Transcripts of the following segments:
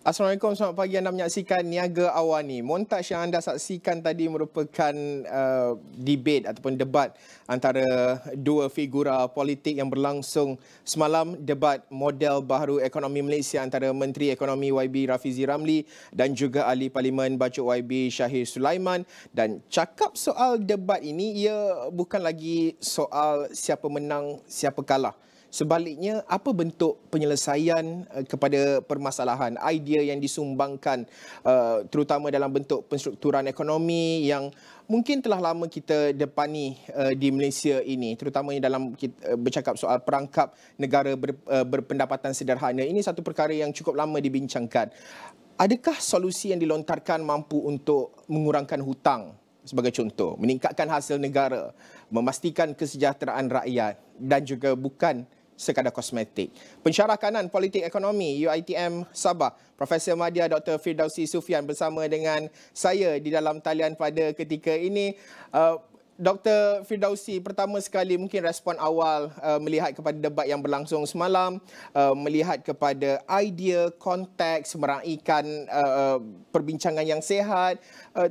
Assalamualaikum, selamat pagi. Anda menyaksikan Niaga AWANI. Montaj yang anda saksikan tadi merupakan debate ataupun debat antara dua figura politik yang berlangsung semalam. Debat model baharu ekonomi Malaysia antara Menteri Ekonomi YB Rafizi Ramli dan juga Ahli Parlimen Bacuk YB Syahir Sulaiman. Dan cakap soal debat ini, ia bukan lagi soal siapa menang, siapa kalah. Sebaliknya, apa bentuk penyelesaian kepada permasalahan, idea yang disumbangkan terutama dalam bentuk penstrukturan ekonomi yang mungkin telah lama kita depani di Malaysia ini, terutamanya dalam bercakap soal perangkap negara berpendapatan sederhana. Ini satu perkara yang cukup lama dibincangkan. Adakah solusi yang dilontarkan mampu untuk mengurangkan hutang sebagai contoh, meningkatkan hasil negara, memastikan kesejahteraan rakyat dan juga bukan sekadar kosmetik? Pensyarah kanan politik ekonomi UiTM Sabah, Profesor Madya Dr. Firdausi Sufian bersama dengan saya di dalam talian pada ketika ini. Dr. Firdausi, pertama sekali mungkin respon awal melihat kepada debat yang berlangsung semalam, melihat kepada idea, konteks, meraikan perbincangan yang sihat,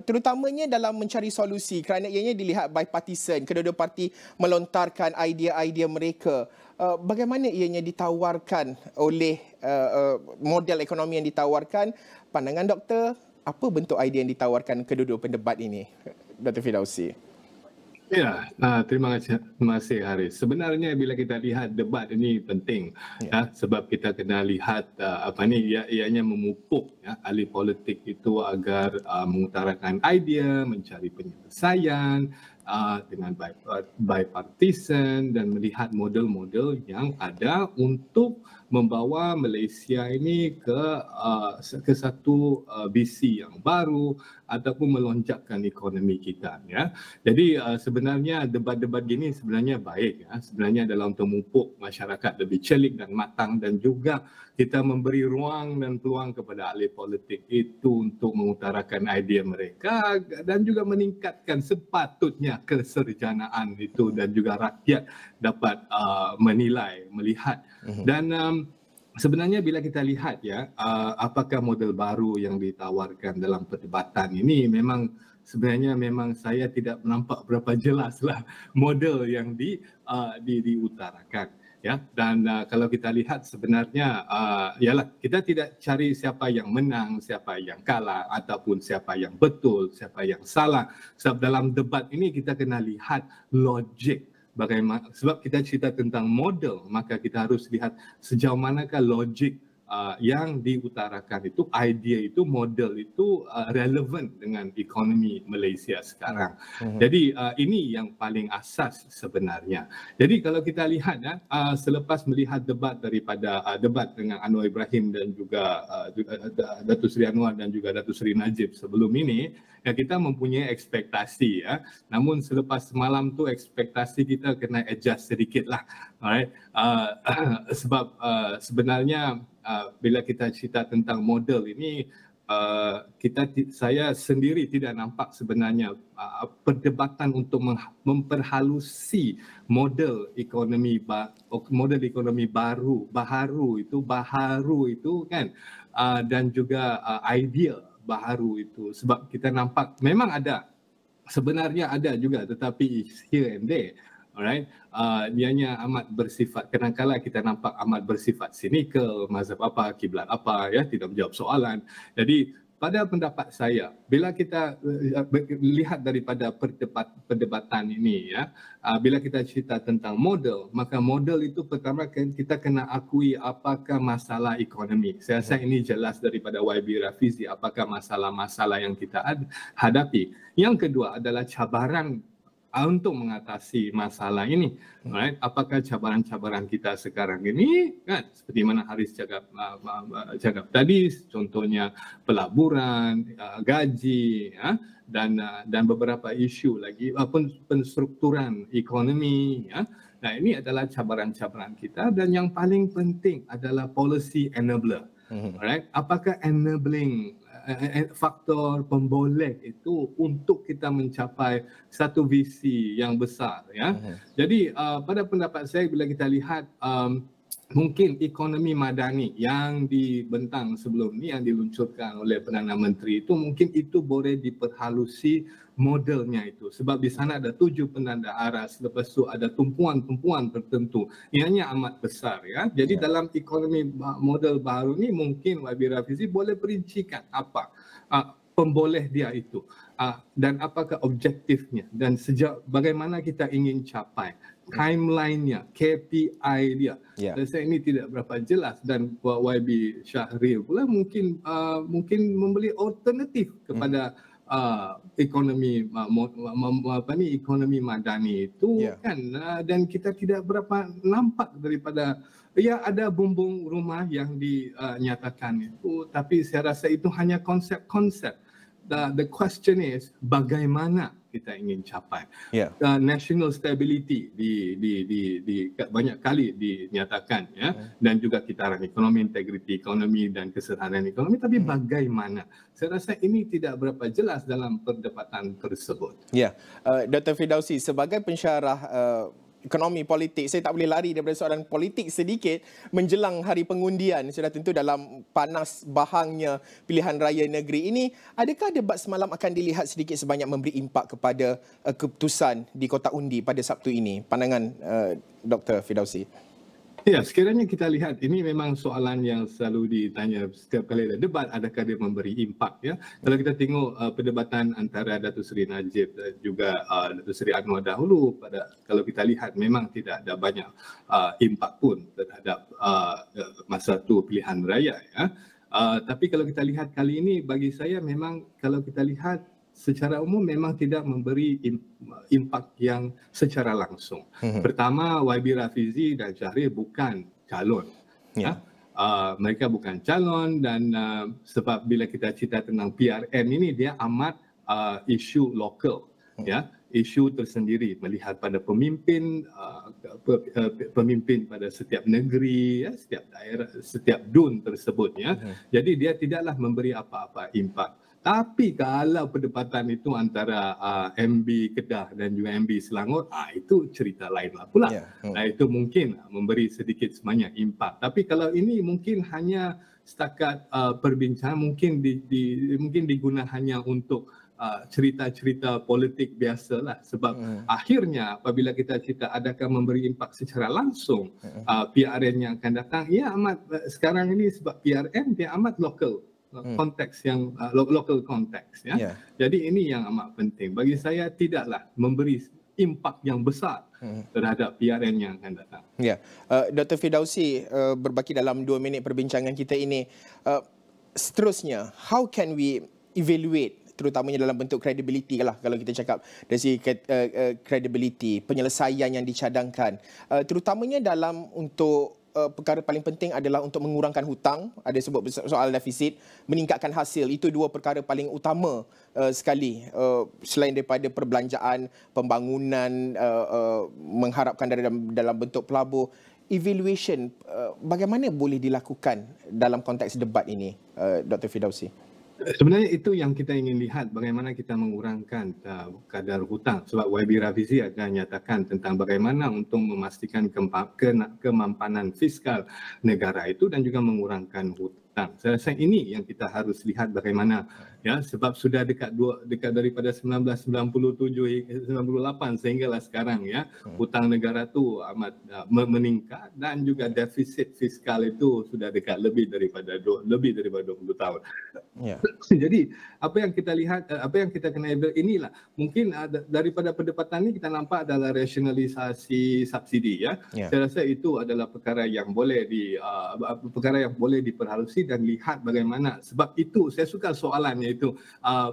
terutamanya dalam mencari solusi kerana ianya dilihat bipartisan, kedua-dua parti melontarkan idea-idea mereka. Bagaimana ianya ditawarkan oleh model ekonomi yang ditawarkan? Pandangan doktor, apa bentuk idea yang ditawarkan kedua-dua pendebat ini, Dr. Firdausi? Ya, terima kasih Haris. Sebenarnya bila kita lihat debat ini penting, sebab kita kena lihat ianya memupuk ahli politik itu agar mengutarakan idea, mencari penyelesaian dengan bipartisan dan melihat model-model yang ada untuk membawa Malaysia ini ke satu visi yang baru ataupun melonjakkan ekonomi kita, ya. Jadi sebenarnya debat-debat gini sebenarnya baik, ya. Sebenarnya dalam untuk memupuk masyarakat lebih celik dan matang, dan juga kita memberi ruang dan peluang kepada ahli politik itu untuk mengutarakan idea mereka dan juga meningkatkan sepatutnya keserjanaan itu dan juga rakyat dapat menilai, melihat. Dan sebenarnya bila kita lihat, ya, apakah model baru yang ditawarkan dalam perdebatan ini, memang saya tidak nampak berapa jelaslah model yang diutarakan, ya. Dan kalau kita lihat sebenarnya ialah kita tidak cari siapa yang menang, siapa yang kalah ataupun siapa yang betul, siapa yang salah. Sebab dalam debat ini kita kena lihat logik. Bagaimana, sebab kita cerita tentang model, maka kita harus lihat sejauh manakah logik yang diutarakan itu, idea itu, model itu relevan dengan ekonomi Malaysia sekarang. Jadi ini yang paling asas sebenarnya. Jadi kalau kita lihat, selepas melihat debat daripada debat dengan Anwar Ibrahim dan juga Datuk Seri Anwar dan juga Datuk Seri Najib sebelum ini, ya, kita mempunyai ekspektasi, ya. Namun selepas semalam tu ekspektasi kita kena adjust sedikit lah. Alright. Sebab sebenarnya bila kita cerita tentang model ini, saya sendiri tidak nampak sebenarnya perdebatan untuk memperhalusi model ekonomi baharu itu kan, dan juga idea baharu itu. Sebab kita nampak memang ada, sebenarnya ada juga, tetapi here and there. Alright, ianya amat bersifat, kadang-kadang kita nampak amat bersifat sinikal, mazhab apa, kiblat apa, ya, tidak menjawab soalan. Jadi pada pendapat saya, bila kita lihat daripada perdebatan ini, ya, bila kita cerita tentang model, maka model itu pertama kita kena akui apakah masalah ekonomi. Saya rasa ini jelas daripada YB Rafizi apakah masalah-masalah yang kita hadapi. Yang kedua adalah cabaran untuk mengatasi masalah ini. Right? Apakah cabaran-cabaran kita sekarang ini, kan, seperti mana Haris cakap tadi, contohnya pelaburan, gaji, ya, dan beberapa isu lagi, penstrukturan ekonomi, ya. Nah, ini adalah cabaran-cabaran kita, dan yang paling penting adalah policy enabler. Right? Apakah enabling faktor pemboleh itu untuk kita mencapai satu visi yang besar, ya. Jadi pada pendapat saya, bila kita lihat mungkin ekonomi madani yang dibentang sebelum ni, yang diluncurkan oleh Perdana Menteri itu, mungkin itu boleh diperhalusi modelnya itu. Sebab di sana ada 7 penanda aras, lepas tu ada tumpuan-tumpuan tertentu. Ianya amat besar ya. Jadi dalam ekonomi model baru ni mungkin YB Rafizi boleh perincikan apa pemboleh dia itu dan apakah objektifnya dan bagaimana kita ingin capai, timeline-nya, KPI dia. Dan saya ini tidak berapa jelas, dan YB Syahril pula mungkin membeli alternatif kepada ekonomi ekonomi madani itu kan, dan kita tidak berapa nampak daripada ada bumbung rumah yang dinyatakan itu, tapi saya rasa itu hanya konsep-konsep. The question is bagaimana kita ingin capai national stability di banyak kali dinyatakan ya, dan juga kitaran ekonomi, integriti ekonomi dan kesederhanaan ekonomi, tapi bagaimana, saya rasa ini tidak berapa jelas dalam perdebatan tersebut. Dr. Firdausi, sebagai pensyarah ekonomi politik, saya tak boleh lari daripada soalan politik sedikit. Menjelang hari pengundian, sudah tentu dalam panas bahangnya pilihan raya negeri ini, adakah debat semalam akan dilihat sedikit sebanyak memberi impak kepada keputusan di kotak undi pada Sabtu ini? Pandangan Dr. Firdausi. Ya, sekiranya kita lihat, ini memang soalan yang selalu ditanya setiap kali ada debat, adakah dia memberi impak ya. Kalau kita tengok perdebatan antara Datuk Seri Najib dan juga Datuk Seri Anwar dahulu, kalau kita lihat memang tidak ada banyak impak pun terhadap masa tu pilihan raya ya. Tapi kalau kita lihat kali ini, bagi saya memang kalau kita lihat secara umum memang tidak memberi impak yang secara langsung. Pertama, YB Rafizi dan Syahril bukan calon. Mereka bukan calon, dan sebab bila kita cerita tentang PRN ini, dia amat isu lokal, ya, isu tersendiri, melihat pada pemimpin pada setiap negeri, ya, setiap daerah, setiap DUN tersebut, ya. Jadi dia tidaklah memberi apa-apa impak. Tapi kalau perdebatan itu antara MB Kedah dan juga MB Selangor, itu cerita lain lah pula. Itu mungkin memberi sedikit sebanyak impak. Tapi kalau ini mungkin hanya setakat perbincangan, mungkin digunakan hanya untuk cerita-cerita politik biasalah. Sebab akhirnya apabila kita cerita adakah memberi impak secara langsung PRN yang akan datang, ya amat sekarang ini sebab PRN dia amat lokal. Konteks yang local konteks ya. Jadi ini yang amat penting bagi saya, tidaklah memberi impak yang besar terhadap PRN yang akan datang. Dr. Firdausi, berbaki dalam 2 minit perbincangan kita ini, seterusnya how can we evaluate, terutamanya dalam bentuk credibility lah, kalau kita cakap dari segi credibility, penyelesaian yang dicadangkan, terutamanya dalam untuk perkara paling penting adalah untuk mengurangkan hutang, ada sebut soal defisit, meningkatkan hasil. Itu 2 perkara paling utama sekali, selain daripada perbelanjaan, pembangunan, mengharapkan dalam bentuk pelabur. Evaluation, bagaimana boleh dilakukan dalam konteks debat ini, Dr. Firdausi? Sebenarnya itu yang kita ingin lihat, bagaimana kita mengurangkan kadar hutang. Sebab YB Rafizi akan nyatakan tentang bagaimana untuk memastikan kemampanan fiskal negara itu dan juga mengurangkan hutang. Saya rasa ini yang kita harus lihat bagaimana, ya, sebab sudah dekat daripada 1997 98 sehinggalah sekarang, ya, hutang negara tu amat meningkat dan juga defisit fiskal itu sudah dekat lebih daripada 20 tahun. Jadi apa yang kita lihat, apa yang kita kena inilah mungkin daripada perdebatan ini kita nampak adalah rasionalisasi subsidi, ya. Saya rasa itu adalah perkara yang boleh diperhalusi dan lihat bagaimana, sebab itu saya suka soalannya itu,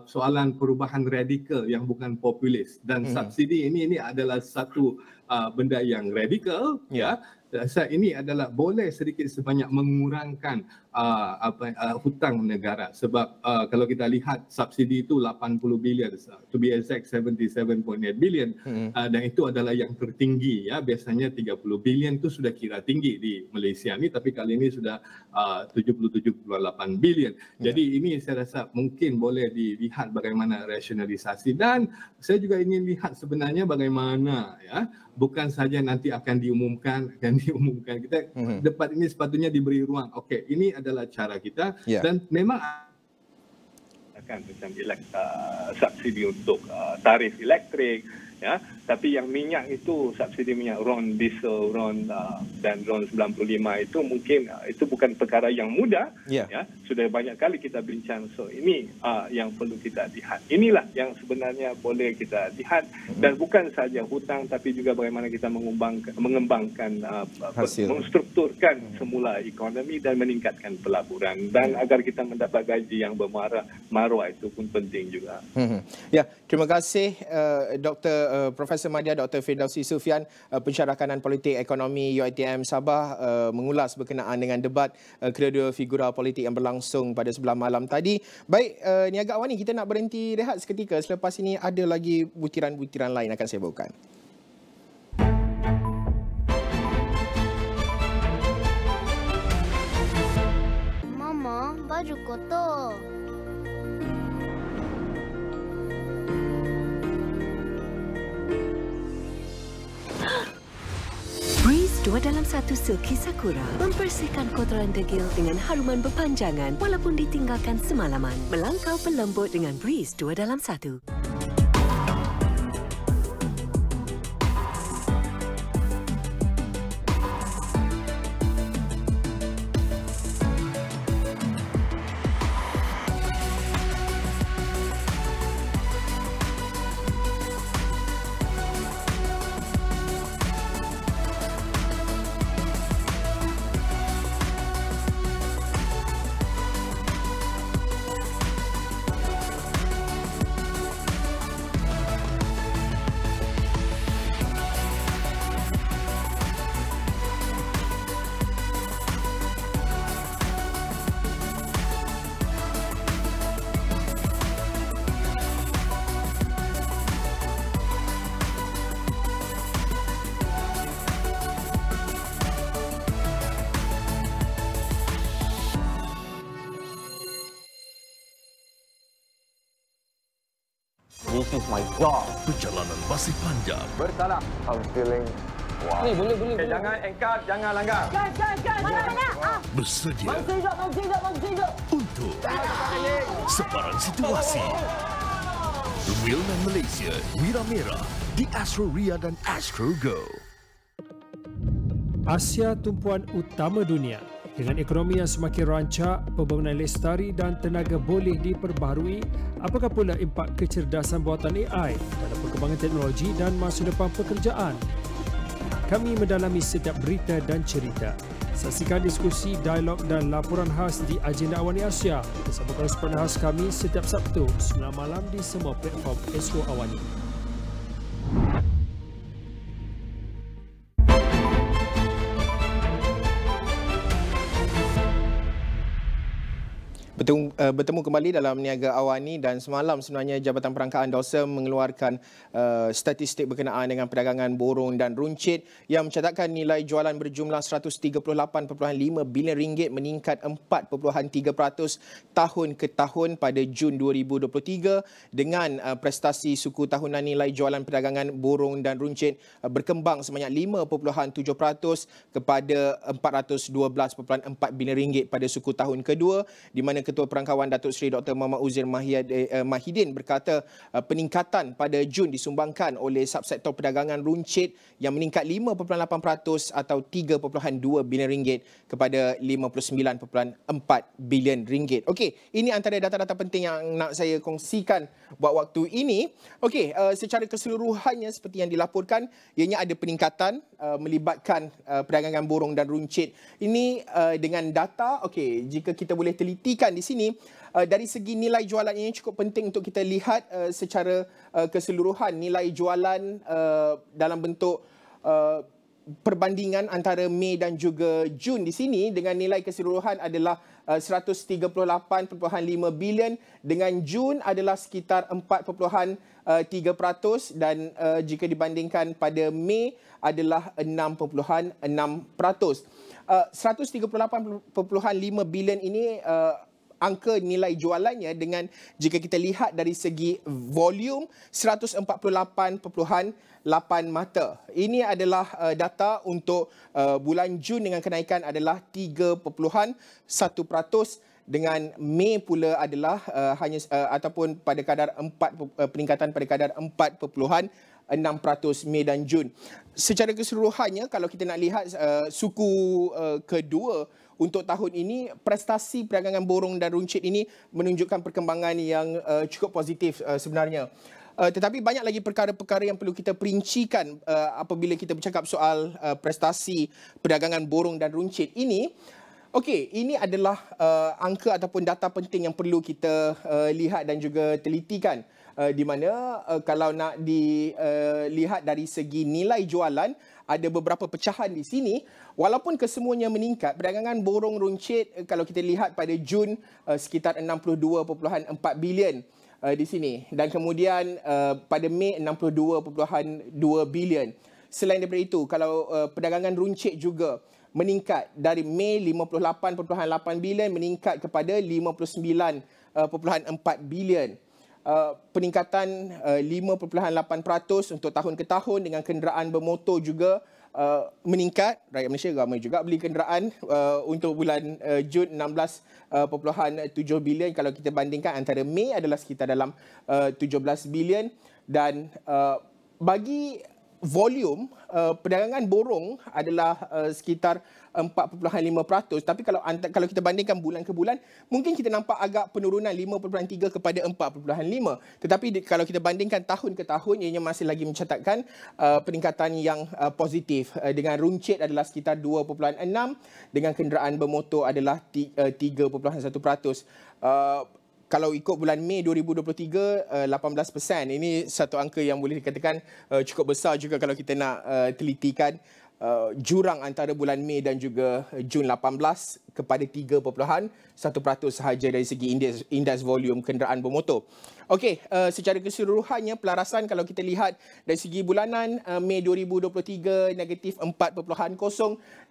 soalan perubahan radikal yang bukan populis, dan subsidi ini adalah satu benda yang radikal, ya. Saya ini adalah boleh sedikit sebanyak mengurangkan hutang negara. Sebab kalau kita lihat subsidi itu 80 bilion, to be exact 77.8 billion, dan itu adalah yang tertinggi ya. Biasanya 30 bilion itu sudah kira tinggi di Malaysia ni, tapi kali ini sudah 77.8 bilion. Jadi ini saya rasa mungkin boleh dilihat bagaimana rasionalisasi, dan saya juga ingin lihat sebenarnya bagaimana ya, bukan saja nanti akan diumumkan. Kita debat ini sepatutnya diberi ruang. Okey, ini adalah cara kita, dan memang akan macam subsidi untuk tarif elektrik ya, tapi yang minyak itu, subsidi minyak RON diesel, RON dan RON 95 itu mungkin itu bukan perkara yang mudah ya, sudah banyak kali kita bincang. So ini yang perlu kita lihat. Inilah yang sebenarnya boleh kita lihat, dan bukan saja hutang tapi juga bagaimana kita mengembangkan menstrukturkan semula ekonomi dan meningkatkan pelaburan, dan agar kita mendapat gaji yang bermaruah itu pun penting juga. Ya, terima kasih Dr. Profesor Madya, Dr. Firdausi Sufian, pensyarah kanan politik ekonomi UiTM Sabah, mengulas berkenaan dengan debat kedua-dua figura politik yang berlangsung pada sebelah malam tadi. Baik, Niaga Awani, kita nak berhenti rehat seketika. Selepas ini ada lagi butiran-butiran lain akan saya bawakan. Mama, baju kotor. Breeze 2 dalam 1 Silky Sakura membersihkan kotoran degil dengan haruman berpanjangan walaupun ditinggalkan semalaman. Melangkau pelembut dengan Breeze 2 dalam 1. This is my job. Perjalanan masih panjang. Bersalah. I'm feeling wow. Ni boleh. Jangan engkar, jangan langgar. Jangan. Bersedia. Bang Untuk sebarang situasi. Wheelman Malaysia, Mira Merah di Astro Ria dan Astro Go. Asia tumpuan utama dunia. Dengan ekonomi yang semakin rancak, pembangunan lestari dan tenaga boleh diperbaharui, apakah pula impak kecerdasan buatan AI dalam perkembangan teknologi dan masa depan pekerjaan? Kami mendalami setiap berita dan cerita. Saksikan diskusi, dialog dan laporan khas di Agenda Awani Asia bersama koresponden khas kami setiap Sabtu 9 malam di semua platform Astro Awani. Bertemu kembali dalam Niaga Awani, dan semalam sebenarnya Jabatan Perangkaan Dosa mengeluarkan statistik berkenaan dengan perdagangan borong dan runcit yang mencatatkan nilai jualan berjumlah 138.5 bilion ringgit, meningkat 4.3% tahun ke tahun pada Jun 2023, dengan prestasi suku tahunan nilai jualan perdagangan borong dan runcit berkembang sebanyak 5.7% kepada 412.4 bilion ringgit pada suku tahun kedua, di mana Ketua Perangkawan Datuk Seri Dr. Muhammad Uzair Mahidin berkata peningkatan pada Jun disumbangkan oleh subsektor perdagangan runcit yang meningkat 5.8% atau 3.2 bilion ringgit kepada 59.4 bilion ringgit. Okey, ini antara data-data penting yang nak saya kongsikan buat waktu ini. Okey, secara keseluruhannya seperti yang dilaporkan, ianya ada peningkatan melibatkan perdagangan borong dan runcit. Ini dengan data, okey, jika kita boleh telitikan di sini, dari segi nilai jualan ini cukup penting untuk kita lihat secara keseluruhan. Nilai jualan dalam bentuk perbandingan antara Mei dan juga Jun di sini dengan nilai keseluruhan adalah 138.5 bilion, dengan Jun adalah sekitar 4.3%, dan jika dibandingkan pada Mei adalah 6.6%. 138.5 bilion ini angka nilai jualannya, dengan jika kita lihat dari segi volume 148.8 mata. Ini adalah data untuk bulan Jun, dengan kenaikan adalah 3.1%, dengan Mei pula adalah hanya ataupun pada kadar 4 peningkatan pada kadar 4.6% Mei dan Jun. Secara keseluruhannya, kalau kita nak lihat suku kedua untuk tahun ini, prestasi perdagangan borong dan runcit ini menunjukkan perkembangan yang cukup positif sebenarnya. Tetapi banyak lagi perkara-perkara yang perlu kita perincikan apabila kita bercakap soal prestasi perdagangan borong dan runcit ini. Okey, ini adalah angka ataupun data penting yang perlu kita lihat dan juga telitikan, di mana kalau nak dilihat dari segi nilai jualan, ada beberapa pecahan di sini. Walaupun kesemuanya meningkat, perdagangan borong runcit kalau kita lihat pada Jun sekitar 62.4 bilion di sini, dan kemudian pada Mei 62.2 bilion. Selain daripada itu, kalau perdagangan runcit juga meningkat dari Mei 58.8 bilion meningkat kepada 59.4 bilion. Peningkatan 5.8% untuk tahun ke tahun, dengan kenderaan bermotor juga meningkat. Rakyat Malaysia ramai juga beli kenderaan untuk bulan Jun 16.7 bilion. Kalau kita bandingkan antara Mei adalah sekitar dalam 17 bilion, dan bagi volume perdagangan borong adalah sekitar 4.5%, tapi kalau kita bandingkan bulan ke bulan, mungkin kita nampak agak penurunan 5.3 kepada 4.5, tetapi kalau kita bandingkan tahun ke tahun, ianya masih lagi mencatatkan peningkatan yang positif, dengan runcit adalah sekitar 2.6, dengan kenderaan bermotor adalah 3.1%. Kalau ikut bulan Mei 2023, 18%. Ini satu angka yang boleh dikatakan cukup besar juga kalau kita nak telitikan jurang antara bulan Mei dan juga Jun 18 kepada 3.1% sahaja dari segi indeks volume kenderaan bermotor. Okey, secara keseluruhannya pelarasan kalau kita lihat dari segi bulanan, Mei 2023 negatif 4.0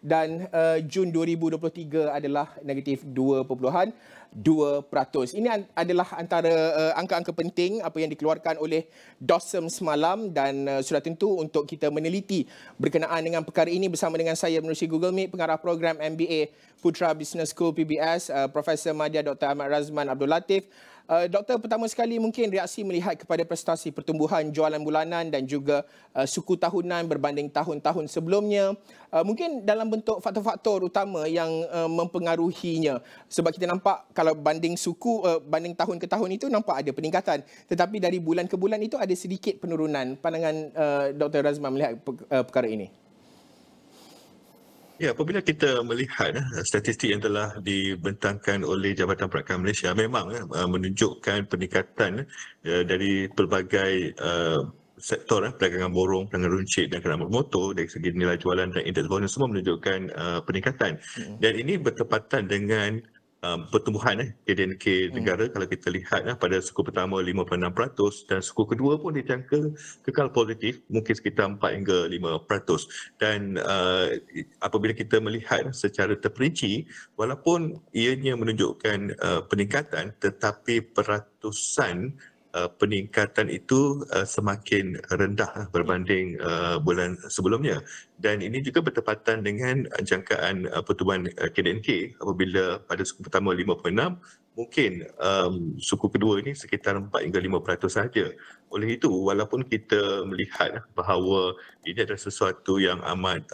dan Jun 2023 adalah negatif 2.2%. Ini adalah antara angka-angka penting apa yang dikeluarkan oleh DOSM semalam, dan sudah tentu untuk kita meneliti berkenaan dengan perkara ini bersama dengan saya menerusi Google Meet, pengarah program MBA Putra Business School PBS, Profesor Madya Dr. Ahmad Razman Abdul Latif. Doktor, pertama sekali mungkin reaksi melihat kepada prestasi pertumbuhan jualan bulanan dan juga suku tahunan berbanding tahun-tahun sebelumnya. Mungkin dalam bentuk faktor-faktor utama yang mempengaruhinya. Sebab kita nampak kalau banding banding tahun ke tahun itu nampak ada peningkatan. Tetapi dari bulan ke bulan itu ada sedikit penurunan. Pandangan Dr. Razman melihat perkara ini? Ya, apabila kita melihat statistik yang telah dibentangkan oleh Jabatan Perdagangan Malaysia, memang menunjukkan peningkatan dari pelbagai sektor perdagangan borong, perdagangan runcit dan kenderaan bermotor, dari segi nilai jualan dan indeks volume semua menunjukkan peningkatan. Dan ini bertepatan dengan pertumbuhan KDNK negara. Kalau kita lihat pada suku pertama 56% dan suku kedua pun dijangka kekal positif, mungkin sekitar 4 hingga 5%. Dan apabila kita melihat secara terperinci, walaupun ianya menunjukkan peningkatan, tetapi peratusan peningkatan itu semakin rendah berbanding bulan sebelumnya, dan ini juga bertepatan dengan jangkaan pertumbuhan KDNK apabila pada suku pertama 5.6, mungkin suku kedua ini sekitar 4 hingga 5% sahaja. Oleh itu, walaupun kita melihat bahawa ini adalah sesuatu yang amat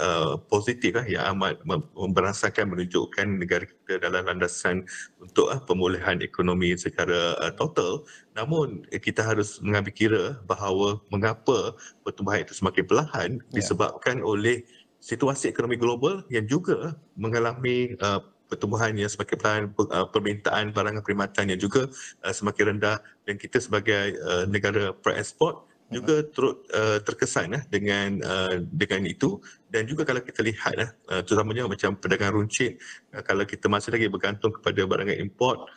positif, yang amat memberasakan, menunjukkan negara kita dalam landasan untuk pemulihan ekonomi secara total, namun kita harus mengambil kira bahawa mengapa pertumbuhan itu semakin perlahan disebabkan oleh situasi ekonomi global yang juga mengalami pertumbuhan yang semakin perlahan, permintaan barangan perkhidmatan yang juga semakin rendah, dan kita sebagai negara pereksport juga turut terkesan dengan itu, dan juga kalau kita lihat terutamanya macam perdagangan runcit, kalau kita masih lagi bergantung kepada barangan import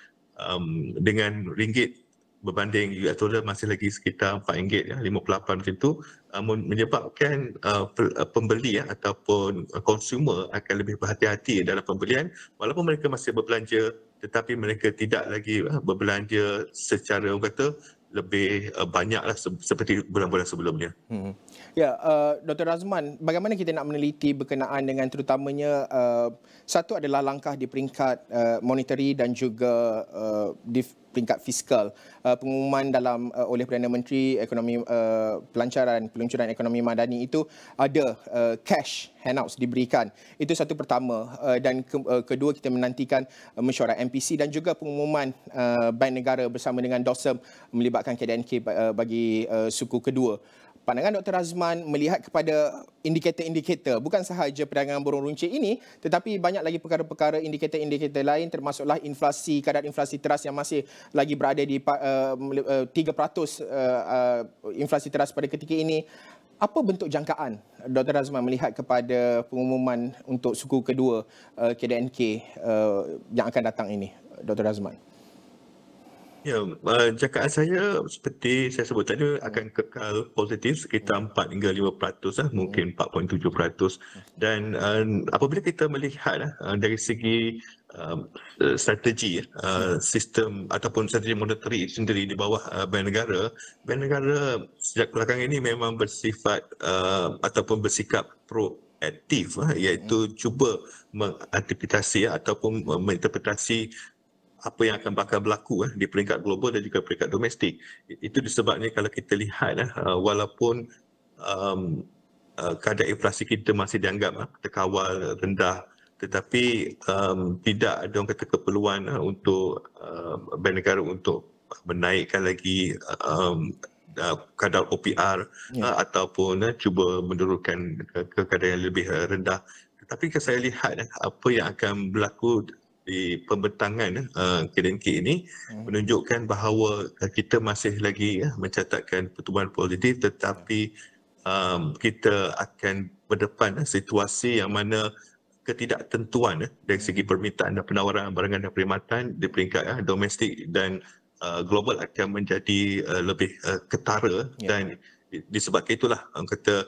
dengan ringgit berbanding US dollar masih lagi sekitar RM4, 58 macam tu, menyebabkan pembeli ataupun consumer akan lebih berhati-hati dalam pembelian walaupun mereka masih berbelanja, tetapi mereka tidak lagi berbelanja secara orang kata lebih banyaklah seperti bulan-bulan sebelumnya. Ya, Dr. Razman, bagaimana kita nak meneliti berkenaan dengan terutamanya satu adalah langkah di peringkat monetary dan juga di peringkat fiskal. Pengumuman oleh Perdana Menteri Ekonomi Peluncuran Ekonomi Madani itu ada cash handouts diberikan. Itu satu pertama, dan kedua kita menantikan mesyuarat MPC dan juga pengumuman Bank Negara bersama dengan DOSM melibatkan KDNK bagi suku kedua. Pandangan Dr. Razman melihat kepada indikator-indikator, bukan sahaja perdagangan borong runcit ini, tetapi banyak lagi perkara-perkara indikator-indikator lain, termasuklah inflasi, kadar inflasi teras yang masih lagi berada di 3% inflasi teras pada ketika ini. Apa bentuk jangkaan Dr. Razman melihat kepada pengumuman untuk suku kedua KDNK yang akan datang ini, Dr. Razman? Ya, jangkaan saya seperti saya sebut tadi akan kekal positif sekitar 4 hingga 5%, mungkin 4.7%. Dan apabila kita melihat dari segi strategi sistem ataupun strategi monetary sendiri di bawah Bank Negara sejak belakangan ini memang bersifat ataupun bersikap proaktif, iaitu cuba mengantisipasi ataupun menginterpretasi apa yang akan bakal berlaku di peringkat global dan juga peringkat domestik. Itu disebabkan kalau kita lihat walaupun kadar inflasi kita masih dianggap terkawal rendah, tetapi tidak ada orang kata keperluan untuk Bank Negara untuk menaikkan lagi kadar OPR ataupun cuba menurunkan ke kadar yang lebih rendah. Tetapi kalau saya lihat apa yang akan berlaku di pembentangan KDNK ini menunjukkan bahawa kita masih lagi mencatatkan pertumbuhan positif, tetapi kita akan berdepan situasi yang mana ketidaktentuan dari segi permintaan dan penawaran barangan dan perkhidmatan di peringkat domestik dan global akan menjadi lebih ketara. Dan disebabkan itulah kata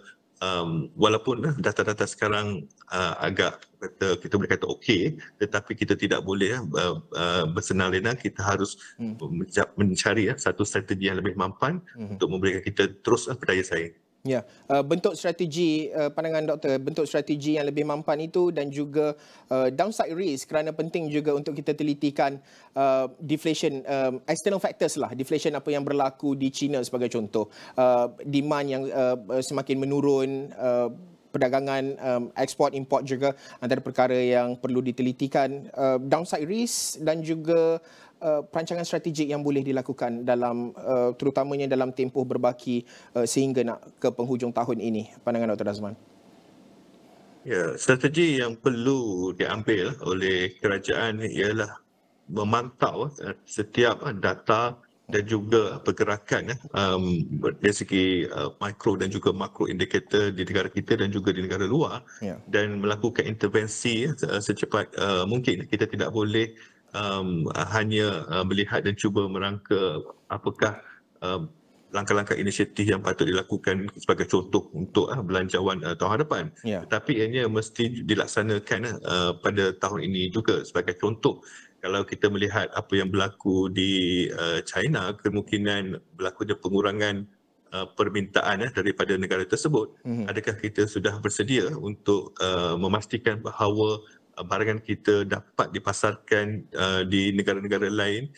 walaupun data-data sekarang agak kita boleh kata okey, tetapi kita tidak boleh bersenang lenang. Kita harus mencari satu strategi yang lebih mampan untuk memberikan kita terus berdaya saing. Ya, bentuk strategi, pandangan doktor, bentuk strategi yang lebih mampan itu dan juga downside risk, kerana penting juga untuk kita telitikan deflation, external factors lah, deflation apa yang berlaku di China sebagai contoh, demand yang semakin menurun, perdagangan ekspor import juga antara perkara yang perlu ditelitikan, downside risk dan juga perancangan strategik yang boleh dilakukan dalam terutamanya dalam tempoh berbaki sehingga nak ke penghujung tahun ini. Pandangan Dr. Razman. Ya, strategi yang perlu diambil oleh kerajaan ialah memantau setiap data dan juga pergerakan dari segi mikro dan juga makro indikator di negara kita dan juga di negara luar, dan melakukan intervensi secepat mungkin. Kita tidak boleh hanya melihat dan cuba merangka apakah langkah-langkah inisiatif yang patut dilakukan sebagai contoh untuk belanjawan tahun hadapan. Tetapi ianya mesti dilaksanakan pada tahun ini juga sebagai contoh. Kalau kita melihat apa yang berlaku di China, kemungkinan berlakunya pengurangan permintaan daripada negara tersebut. Adakah kita sudah bersedia untuk memastikan bahawa barangan kita dapat dipasarkan di negara-negara lain,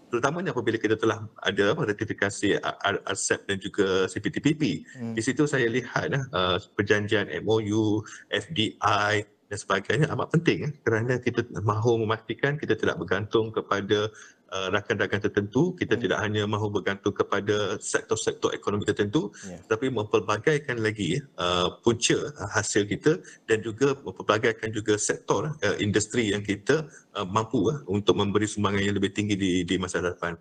terutamanya apabila kita telah ada ratifikasi RCEP dan juga CPTPP. Di situ saya lihat perjanjian MOU, FDI dan sebagainya amat penting kerana kita mahu memastikan kita tidak bergantung kepada rakan dagang tertentu. Kita tidak hanya mahu bergantung kepada sektor-sektor ekonomi tertentu, tapi mempelbagaikan lagi punca hasil kita dan juga mempelbagaikan juga sektor industri yang kita mampu untuk memberi sumbangan yang lebih tinggi di masa depan.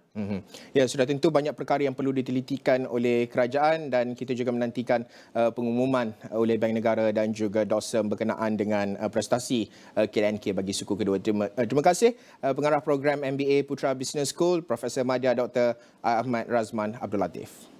Ya, sudah tentu banyak perkara yang perlu ditelitikan oleh kerajaan dan kita juga menantikan pengumuman oleh Bank Negara dan juga DOSM berkenaan dengan prestasi KLNK bagi suku kedua. Terima kasih pengarah program MBA Putra Business School, Profesor Madya Dr. Ahmad Razman Abdul Latif.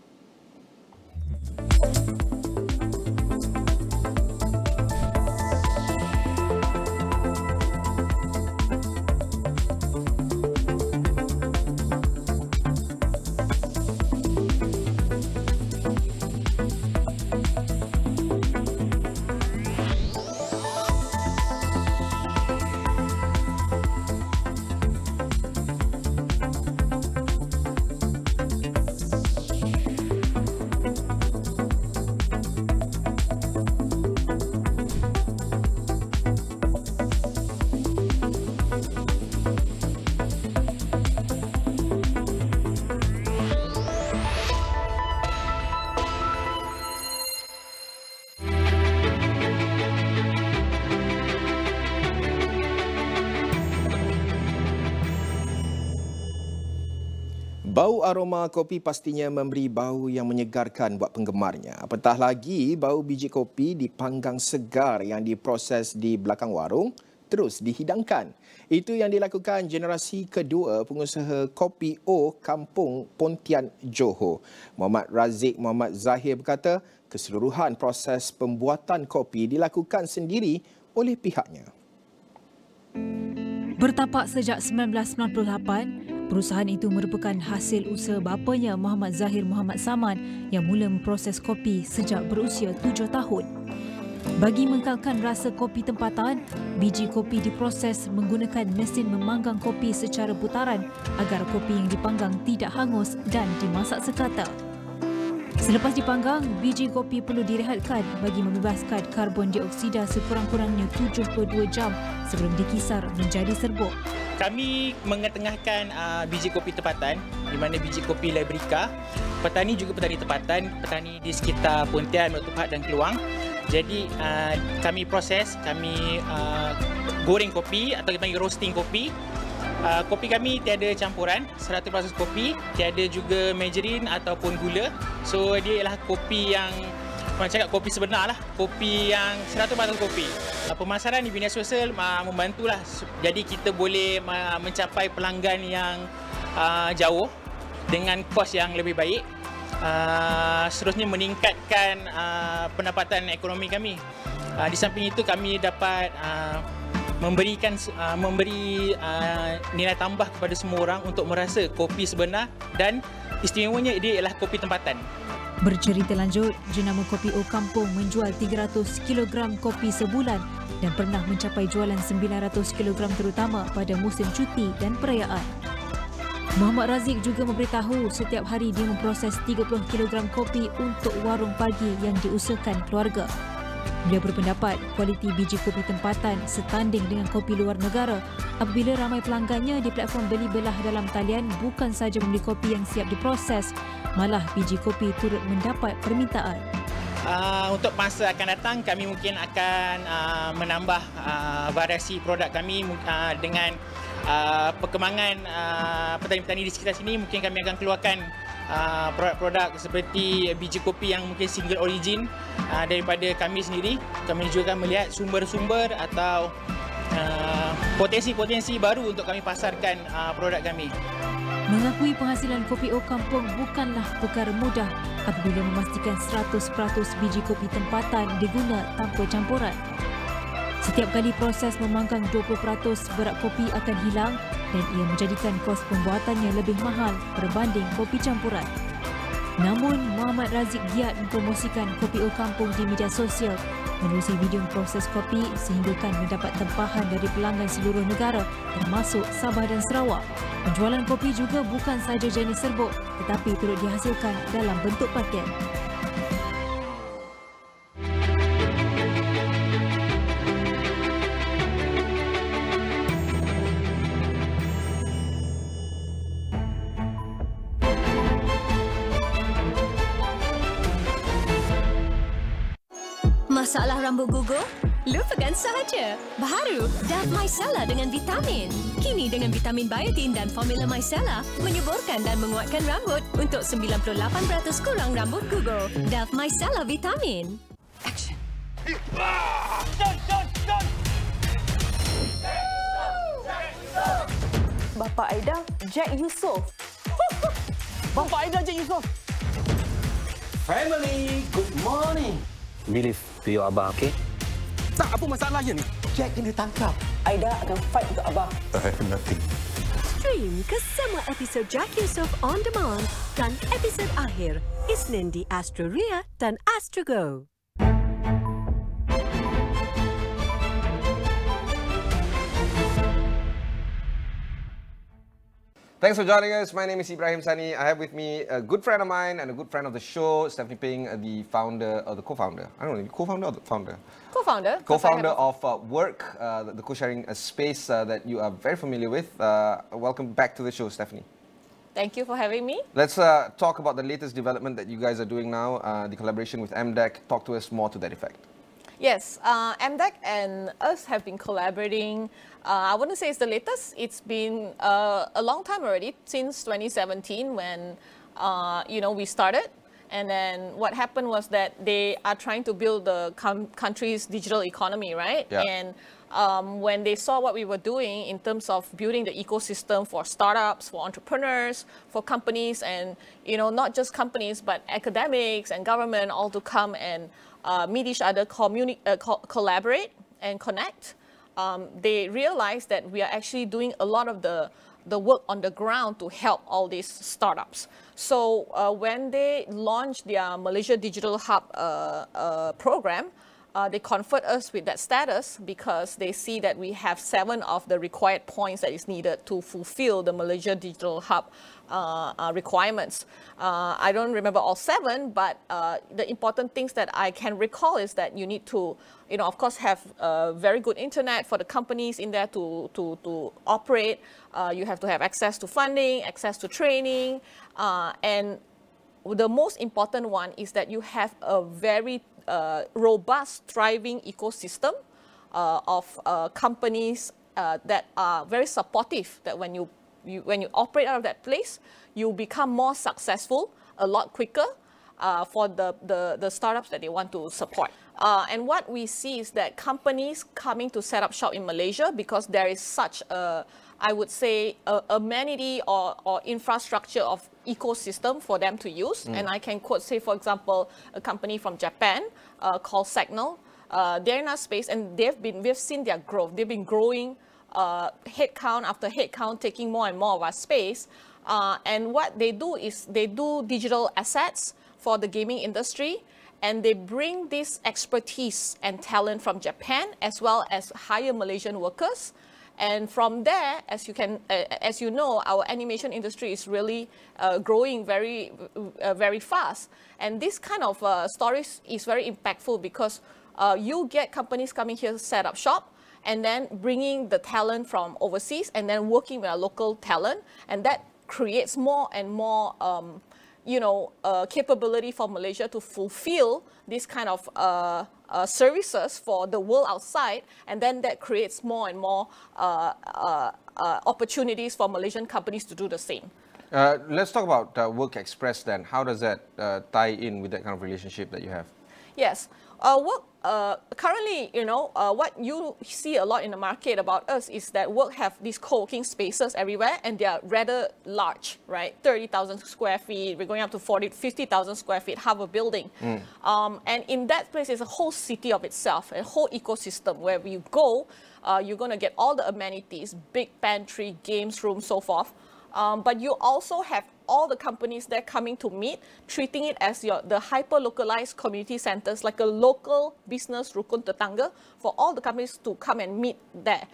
Bau aroma kopi pastinya memberi bau yang menyegarkan buat penggemarnya. Apatah lagi bau biji kopi dipanggang segar yang diproses di belakang warung terus dihidangkan. Itu yang dilakukan generasi kedua pengusaha kopi O Kampung Pontian Johor. Muhammad Razik Muhammad Zahir berkata keseluruhan proses pembuatan kopi dilakukan sendiri oleh pihaknya. Bertapak sejak 1998, perusahaan itu merupakan hasil usaha bapanya Muhammad Zahir Muhammad Saman yang mula memproses kopi sejak berusia 7 tahun. Bagi mengekalkan rasa kopi tempatan, biji kopi diproses menggunakan mesin memanggang kopi secara putaran agar kopi yang dipanggang tidak hangus dan dimasak sekata. Selepas dipanggang, biji kopi perlu direhatkan bagi membebaskan karbon dioksida sekurang-kurangnya 72 jam sebelum dikisar menjadi serbuk. Kami mengetengahkan biji kopi tempatan di mana biji kopi Librica. Petani juga petani tempatan, petani di sekitar Pontian, Tupat dan Keluang. Jadi kami proses, kami goreng kopi atau kita panggil roasting kopi. Kopi kami tiada campuran, 100% kopi, tiada juga margarin ataupun gula. So dia ialah kopi yang, orang cakap kopi sebenar lah, kopi yang 100% kopi. Pemasaran di bidang sosial membantulah, jadi kita boleh mencapai pelanggan yang jauh dengan kos yang lebih baik. Seterusnya meningkatkan pendapatan ekonomi kami. Di samping itu kami dapat memberi nilai tambah kepada semua orang untuk merasa kopi sebenar dan istimewanya dia ialah kopi tempatan. Bercerita lanjut, jenama Kopi O Kampung menjual 300 kg kopi sebulan dan pernah mencapai jualan 900 kg terutama pada musim cuti dan perayaan. Muhammad Razik juga memberitahu setiap hari dia memproses 30 kg kopi untuk warung pagi yang diusahakan keluarga. Beliau berpendapat kualiti biji kopi tempatan setanding dengan kopi luar negara apabila ramai pelanggannya di platform beli belah dalam talian bukan sahaja membeli kopi yang siap diproses, malah biji kopi turut mendapat permintaan. Untuk masa akan datang, kami mungkin akan menambah variasi produk kami dengan perkembangan petani-petani di sekitar sini. Mungkin kami akan keluarkan produk-produk seperti biji kopi yang mungkin single origin daripada kami sendiri. Kami juga akan melihat sumber-sumber atau potensi-potensi baru untuk kami pasarkan produk kami. Mengakui penghasilan kopi O Kampung bukanlah perkara mudah apabila memastikan 100% biji kopi tempatan diguna tanpa campuran. Setiap kali proses memanggang 20% berat kopi akan hilang dan ia menjadikan kos pembuatannya lebih mahal berbanding kopi campuran. Namun, Muhammad Razik giat mempromosikan Kopi O Kampung di media sosial menerusi video proses kopi sehinggakan mendapat tempahan dari pelanggan seluruh negara termasuk Sabah dan Sarawak. Penjualan kopi juga bukan sahaja jenis serbuk tetapi turut dihasilkan dalam bentuk paket. Masalah rambut gugur? Lupakan sahaja. Baharu, Dove Micellar dengan vitamin. Kini dengan vitamin biotin dan formula micellar, menyuburkan dan menguatkan rambut untuk 98% kurang rambut gugur. Dove Micellar Vitamin. Action. Bapa Aida, Jack Yusof. Bapa Aida, Jack Yusof. Family, good morning. Believe to your abah, okay? Tak, apa masalahnya ni? Jack kena tangkap. Aida akan fight untuk abah. I have nothing. Stream ke semua episod Jack Yusof On Demand dan episod akhir Isnin di Astro Ria dan Astro Go. Thanks for joining us. My name is Ibrahim Sani. I have with me a good friend of mine and a good friend of the show, Stephanie Ping, the founder or the co-founder. I don't know, co-founder or the founder? Co-founder. Co-founder of Work, the co-sharing space that you are very familiar with. Welcome back to the show, Stephanie. Thank you for having me. Let's talk about the latest development that you guys are doing now, the collaboration with MDEC. Talk to us more to that effect. Yes, MDEC and us have been collaborating. I wouldn't say it's the latest. It's been a long time already, since 2017 when we started. And then what happened was that they are trying to build the country's digital economy, right? Yeah. And when they saw what we were doing in terms of building the ecosystem for startups, for entrepreneurs, for companies, and not just companies but academics and government all to come and meet each other, collaborate and connect. They realized that we are actually doing a lot of the work on the ground to help all these startups. So when they launched their Malaysia Digital Hub program, they conferred us with that status because they see that we have 7 of the required points that is needed to fulfill the Malaysia Digital Hub requirements. I don't remember all 7, but the important things that I can recall is that you need to, of course, have very good internet for the companies in there to operate. You have to have access to funding, access to training, and the most important one is that you have a very robust, thriving ecosystem of companies that are very supportive, that when you operate out of that place, you become more successful a lot quicker for the startups that they want to support. And what we see is that companies coming to set up shop in Malaysia, because there is such a, I would say, amenity or infrastructure of ecosystem for them to use. And I can quote, say, for example, a company from Japan called Signal. They're in our space, and we've seen their growth. They've been growing headcount after headcount, taking more and more of our space. And what they do is they do digital assets for the gaming industry, and they bring this expertise and talent from Japan as well as hire Malaysian workers. And from there, as you know, our animation industry is really growing very, very fast. And this kind of stories is very impactful because you get companies coming here to set up shop, and then bringing the talent from overseas, and then working with our local talent, and that creates more and more, capability for Malaysia to fulfill this kind of services for the world outside, and then that creates more and more opportunities for Malaysian companies to do the same. Let's talk about Work Express then. How does that tie in with that kind of relationship that you have? Yes. Currently, what you see a lot in the market about us is that Work have these co-working spaces everywhere, and they are rather large, right? 30,000 square feet, we're going up to 50,000 square feet, half a building. And in that place is a whole city of itself, a whole ecosystem where you go, you're going to get all the amenities, big pantry, games room, so forth. But you also have all the companies there coming to meet, treating it as the hyper-localized community centers, like a local business rukun tetangga for all the companies to come and meet there.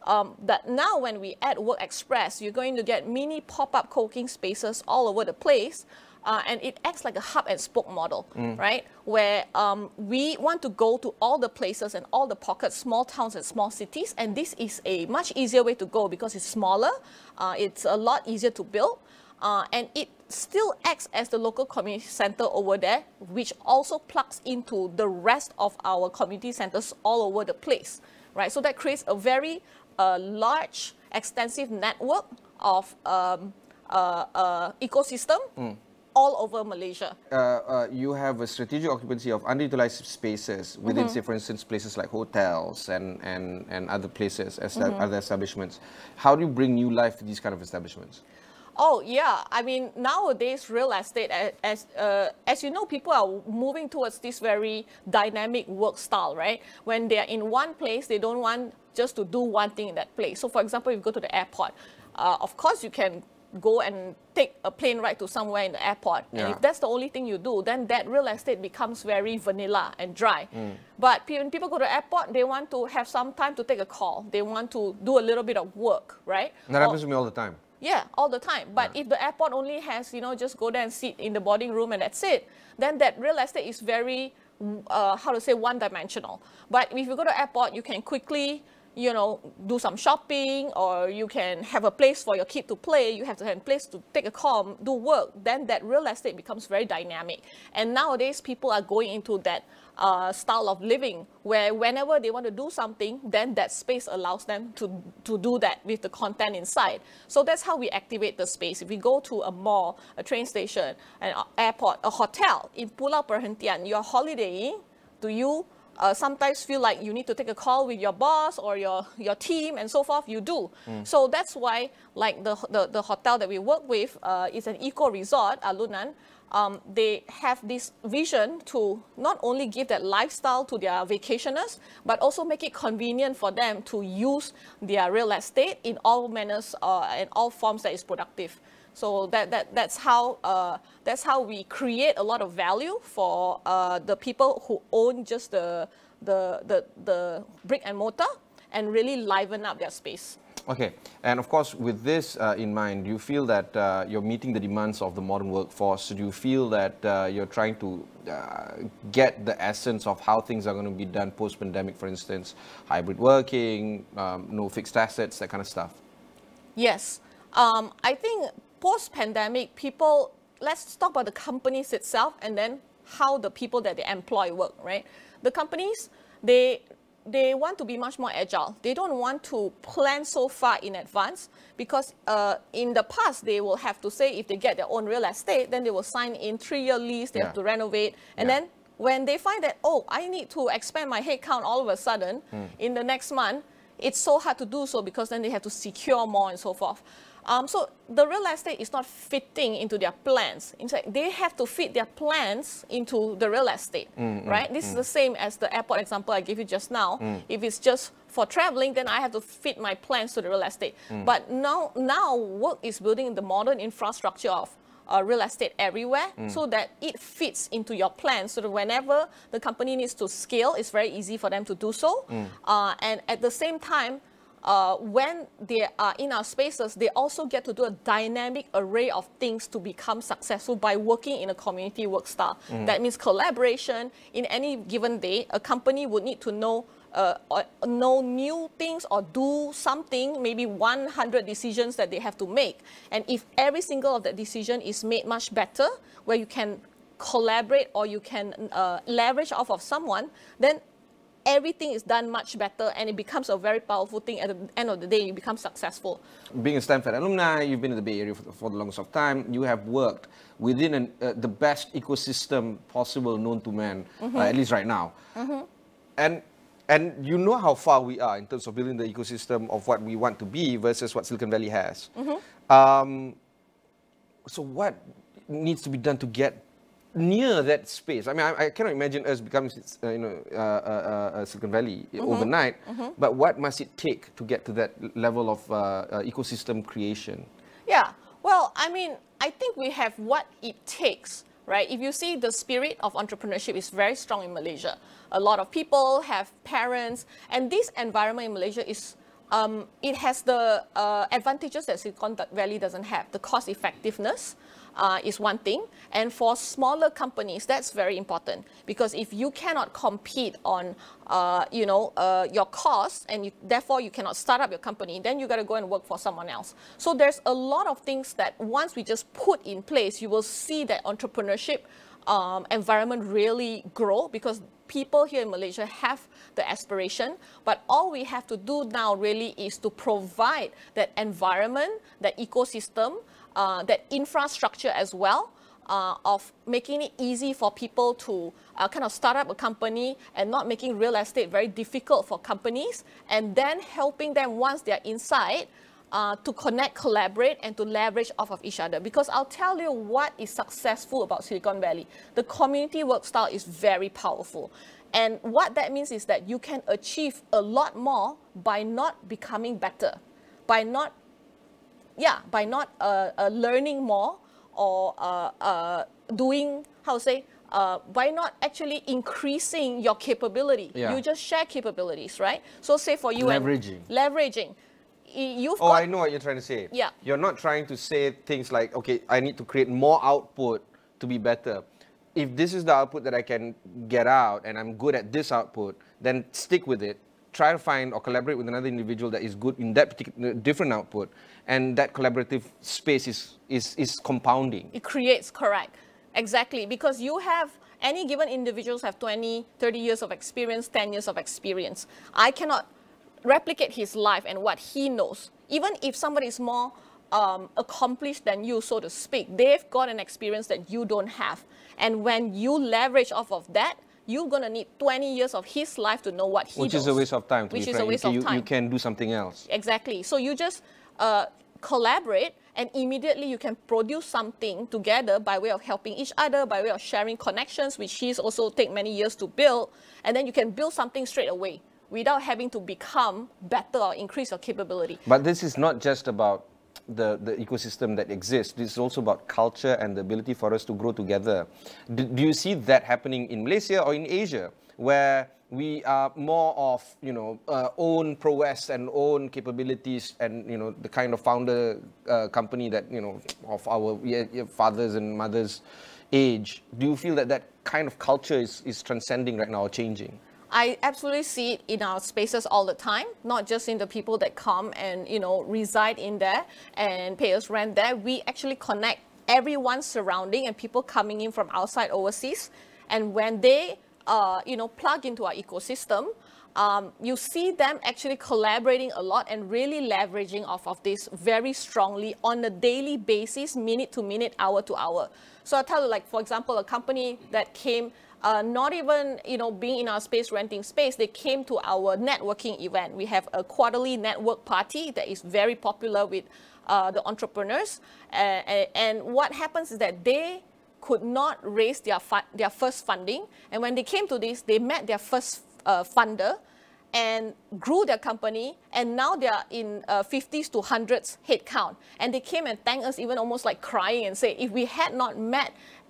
That now when we add Work Express, you're going to get mini pop-up co-working spaces all over the place. And it acts like a hub and spoke model, right? Where we want to go to all the places and all the pockets, small towns and small cities. And this is a much easier way to go because it's smaller. It's a lot easier to build. and it still acts as the local community center over there, which also plugs into the rest of our community centers all over the place, right? So that creates a very large, extensive network of ecosystem all over Malaysia. You have a strategic occupancy of underutilized spaces within, say, for instance, places like hotels and other places, other establishments. How do you bring new life to these kind of establishments? Oh yeah, I mean nowadays real estate, as you know, people are moving towards this very dynamic work style, right? When they are in one place, they don't want just to do one thing in that place. So for example, if you go to the airport, of course you can go and take a plane ride to somewhere in the airport. Yeah. And if that's the only thing you do, then that real estate becomes very vanilla and dry. But when people go to the airport, they want to have some time to take a call. They want to do a little bit of work, right? That happens to me all the time. Yeah, all the time. But if the airport only has, just go there and sit in the boarding room and that's it, then that real estate is very, one-dimensional. But if you go to the airport, you can quickly, do some shopping, or you can have a place for your kid to play, you have to have a place to take a call, do work, then that real estate becomes very dynamic. And nowadays, people are going into that style of living, where whenever they want to do something, then that space allows them to do that with the content inside. So that's how we activate the space. If we go to a mall, a train station, an airport, a hotel, in Pulau Perhentian, you're holidaying, do you sometimes feel like you need to take a call with your boss or your team and so forth? You do. So that's why, like the hotel that we work with is an eco resort, Alunan. They have this vision to not only give that lifestyle to their vacationers, but also make it convenient for them to use their real estate in all manners and all forms that is productive. So that's how we create a lot of value for the people who own just the brick and mortar and really liven up their space. Okay, and of course, with this in mind, do you feel that you're meeting the demands of the modern workforce? Do you feel that you're trying to get the essence of how things are going to be done post-pandemic, for instance, hybrid working, no fixed assets, that kind of stuff? Yes, I think post-pandemic, let's talk about the companies itself and then how the people that they employ work, right? The companies, they want to be much more agile. They don't want to plan so far in advance, because in the past, they will have to say if they get their own real estate, then they will sign in 3-year lease, they have to renovate. And then when they find that, oh, I need to expand my headcount all of a sudden in the next month, it's so hard to do so, because then they have to secure more and so forth. So the real estate is not fitting into their plans. In fact, they have to fit their plans into the real estate, right? This is the same as the airport example I gave you just now. If it's just for traveling, then I have to fit my plans to the real estate. But now work is building the modern infrastructure of real estate everywhere, so that it fits into your plans, so that whenever the company needs to scale, it's very easy for them to do so. And at the same time, when they are in our spaces, they also get to do a dynamic array of things to become successful by working in a community work style. That means collaboration. In any given day, a company would need to know new things or do something, maybe 100 decisions that they have to make. And if every single of that decision is made much better, where you can collaborate or you can leverage off of someone, then everything is done much better, and it becomes a very powerful thing. At the end of the day, you become successful. Being a Stanford alumni, you've been in the Bay Area for the longest of time. You have worked within the best ecosystem possible known to man, at least right now. And you know how far we are in terms of building the ecosystem of what we want to be versus what Silicon Valley has. So what needs to be done to get near that space? I mean, I cannot imagine us becoming, Silicon Valley overnight. But what must it take to get to that level of ecosystem creation? Yeah, well, I mean, I think we have what it takes, right? If you see, the spirit of entrepreneurship is very strong in Malaysia. A lot of people have parents, and this environment in Malaysia is it has the advantages that Silicon Valley doesn't have. The cost effectiveness, is one thing. And for smaller companies, that's very important, because if you cannot compete on, your costs, and therefore you cannot start up your company, then you got to go and work for someone else. So there's a lot of things that once we just put in place, you will see that entrepreneurship environment really grow, because people here in Malaysia have the aspiration, but all we have to do now really is to provide that environment, that ecosystem, that infrastructure as well, of making it easy for people to kind of start up a company and not making real estate very difficult for companies, and then helping them once they're inside to connect, collaborate, and to leverage off of each other. Because I'll tell you what is successful about Silicon Valley. The community work style is very powerful. And what that means is that you can achieve a lot more by not becoming better, by not learning more, or doing, by not actually increasing your capability. Yeah. You just share capabilities, right? So say for you, leveraging. I know what you're trying to say. Yeah. You're not trying to say things like, okay, I need to create more output to be better. If this is the output that I can get out and I'm good at this output, then stick with it. Try to find or collaborate with another individual that is good in that particular different output, and that collaborative space is compounding. It creates, correct. Exactly, because you have, any given individuals have 20, 30 years of experience, 10 years of experience. I cannot replicate his life and what he knows. Even if somebody is more accomplished than you, so to speak, they've got an experience that you don't have. And when you leverage off of that, you're going to need 20 years of his life to know what he knows. Which is a waste of time, to Which be is frank. a waste of time. You can do something else. Exactly. So you just collaborate, and immediately you can produce something together by way of helping each other, by way of sharing connections, which he's also take many years to build. And then you can build something straight away without having to become better or increase your capability. But this is not just about the ecosystem that exists. This is also about culture and the ability for us to grow together. Do you see that happening in Malaysia or in Asia, where we are more of, own prowess and own capabilities, and, the kind of founder company that, of our fathers and mothers' age? Do you feel that that kind of culture is transcending right now or changing? I absolutely see it in our spaces all the time, not just in the people that come and, reside in there and pay us rent there. We actually connect everyone surrounding and people coming in from outside overseas. And when they, plug into our ecosystem, you see them actually collaborating a lot and really leveraging off of this very strongly on a daily basis, minute to minute, hour to hour. So I'll tell you, like, for example, a company that came not even, being in our space, renting space, they came to our networking event. We have a quarterly network party that is very popular with the entrepreneurs. And what happens is that they could not raise their first funding. And when they came to this, they met their first funder and grew their company. And now they are in 50s to 100s headcount. And they came and thanked us, even almost like crying, and say, if we had not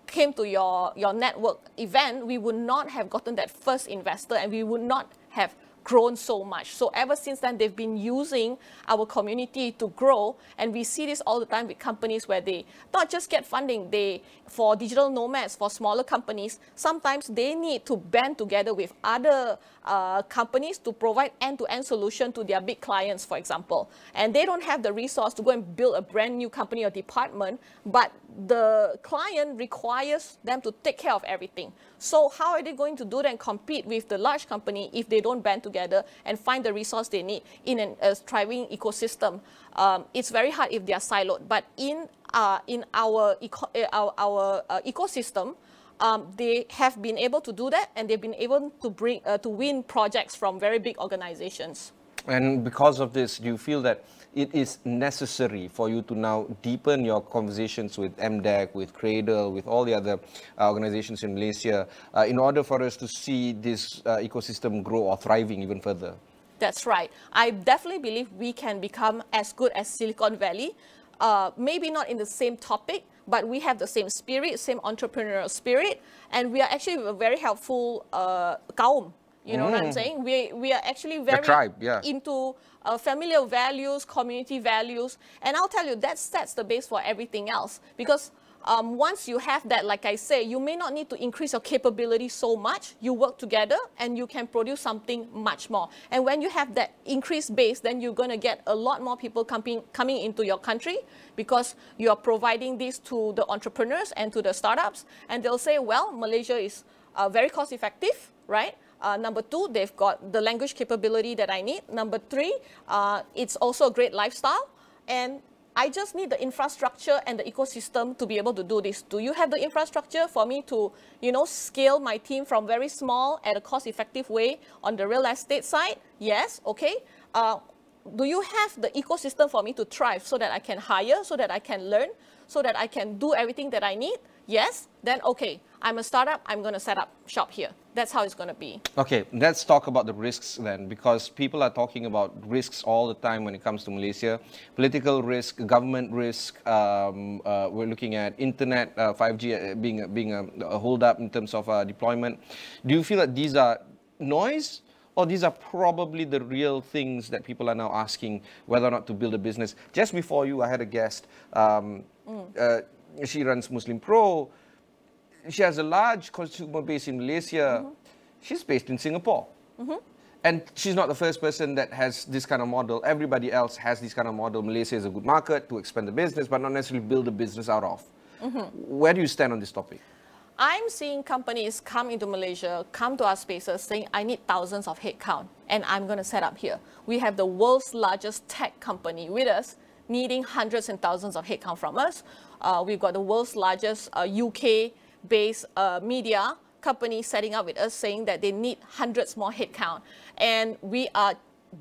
came to your network event, we would not have gotten that first investor, and we would not have grown so much. So ever since then, they've been using our community to grow, and we see this all the time with companies where they not just get funding, for digital nomads, for smaller companies, sometimes they need to band together with other companies to provide end-to-end solution to their big clients, for example. And they don't have the resource to go and build a brand new company or department, but the client requires them to take care of everything. So how are they going to do that and compete with the large company if they don't band together and find the resource they need in a thriving ecosystem? It's very hard if they are siloed. But in our ecosystem, they have been able to do that, and they've been able to win projects from very big organizations. And because of this, do you feel that it is necessary for you to now deepen your conversations with MDEC, with Cradle, with all the other organizations in Malaysia, in order for us to see this ecosystem grow or thriving even further? That's right. I definitely believe we can become as good as Silicon Valley. Maybe not in the same topic, but we have the same spirit, same entrepreneurial spirit, and we are actually a very helpful kaum. You know what I'm saying? We are actually very into familial values, community values, and I'll tell you, that sets the base for everything else. Because once you have that, like I say, you may not need to increase your capability so much. You work together and you can produce something much more. And when you have that increased base, then you're going to get a lot more people coming into your country because you are providing this to the entrepreneurs and to the startups. And they'll say, well, Malaysia is very cost effective, right? Number two, they've got the language capability that I need. Number three, it's also a great lifestyle. And I just need the infrastructure and the ecosystem to be able to do this. Do you have the infrastructure for me to, scale my team from very small at a cost-effective way on the real estate side? Yes, okay. Do you have the ecosystem for me to thrive so that I can hire, so that I can learn, so that I can do everything that I need? Yes, then okay, I'm a startup, I'm going to set up shop here. That's how it's going to be. Okay, let's talk about the risks then, because people are talking about risks all the time when it comes to Malaysia. Political risk, government risk, we're looking at internet, 5G being a hold up in terms of deployment. Do you feel that these are noise? Or these are probably the real things that people are now asking whether or not to build a business? Just before you, I had a guest. She runs Muslim Pro. She has a large consumer base in Malaysia. She's based in Singapore. And she's not the first person that has this kind of model. Everybody else has this kind of model. Malaysia is a good market to expand the business, but not necessarily build a business out of. Where do you stand on this topic? I'm seeing companies come into Malaysia, come to our spaces saying, I need thousands of headcount and I'm going to set up here. We have the world's largest tech company with us, needing hundreds and thousands of headcount from us. We've got the world's largest UK-based media company setting up with us saying that they need hundreds more headcount. And we are